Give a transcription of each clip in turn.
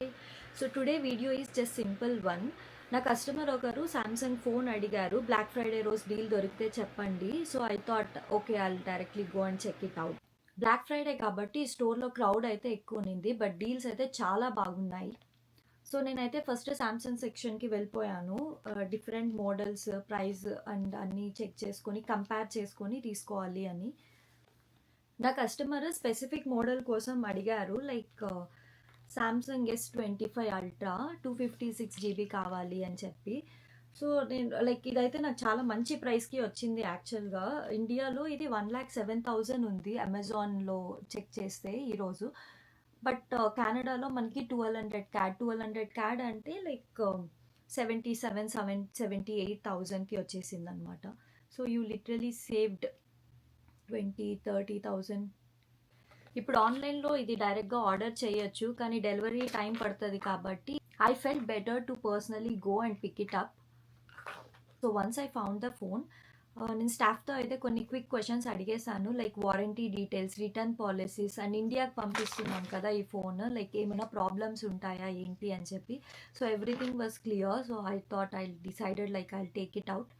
Hi. So today video is just simple one. నా customer ఒకరు Samsung phone అడిగారు, black Friday రోజు deal దొరికితే చెప్పండి. So I thought okay, I directly go and check it out. Black Friday కాబట్టి స్టోర్లో crowd అయితే ఎక్కువ ఉన్నింది, బట్ డీల్స్ అయితే చాలా బాగున్నాయి. సో నేనైతే ఫస్ట్ సామ్సంగ్ సెక్షన్కి వెళ్ళిపోయాను. డిఫరెంట్ మోడల్స్, ప్రైస్ అండ్ అన్నీ చెక్ చేసుకొని కంపేర్ చేసుకొని తీసుకోవాలి అని. నా కస్టమర్ స్పెసిఫిక్ మోడల్ కోసం అడిగారు, like Samsung S25 ultra 256 GB కావాలి అని చెప్పి. సో నేను లైక్ ఇదైతే నాకు చాలా మంచి ప్రైస్కి వచ్చింది. యాక్చువల్గా ఇండియాలో ఇది 1,07,000 ఉంది అమెజాన్లో చెక్ చేస్తే ఈరోజు. బట్ కెనడాలో మనకి 1200 CAD అంటే లైక్ 78,000కి వచ్చేసింది అనమాట. So you literally saved 20-30,000. ఇప్పుడు ఆన్లైన్లో ఇది డైరెక్ట్గా ఆర్డర్ చేయొచ్చు, కానీ డెలివరీ టైం పడుతుంది కాబట్టి I felt better to personally go and pick it up. So once I found the phone, నేను స్టాఫ్తో అయితే కొన్ని క్విక్ క్వశ్చన్స్ అడిగేశాను, like warranty details, return policies and ఇండియాకి పంపిస్తున్నాం కదా ఈ ఫోన్, లైక్ ఏమైనా ప్రాబ్లమ్స్ ఉంటాయా ఏంటి అని చెప్పి. So everything was clear. So I thought I decided like I take it out.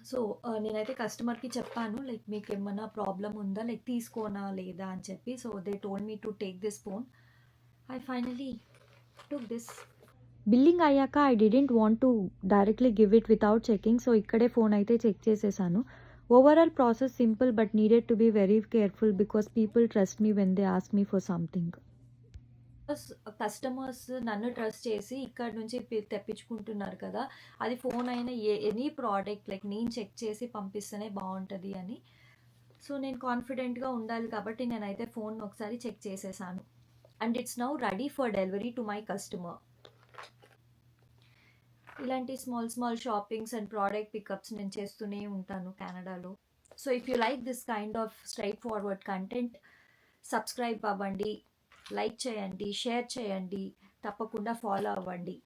So నేనైతే కస్టమర్కి చెప్పాను, లైక్ మీకు ఏమన్నా ప్రాబ్లం ఉందా, లైక్ తీసుకోనా లేదా అని చెప్పి. So they told me to take this phone. I finally took this. Billing అయ్యాక I didn't want to directly give it without checking. So ఇక్కడే ఫోన్ అయితే చెక్ చేసేసాను. Overall process simple but needed to be very careful because people trust me when they ask me for something. Customers నన్ను trust చేసి ఇక్కడ నుంచి తెప్పించుకుంటున్నారు కదా, అది ఫోన్ అయినా ఎనీ ప్రోడక్ట్ లైక్ నేను చెక్ చేసి పంపిస్తేనే బాగుంటుంది అని. సో నేను కాన్ఫిడెంట్గా ఉండాలి కాబట్టి నేనైతే ఫోన్ ఒకసారి చెక్ చేసేసాను. And it's now ready for delivery to my customer. ఇలాంటి small shoppings and product pickups నేను చేస్తూనే ఉంటాను కెనడాలో. So if you like this kind of straightforward content, subscribe అవ్వండి, లైక్ చేయండి, షేర్ చేయండి, తప్పకుండా ఫాలో అవ్వండి.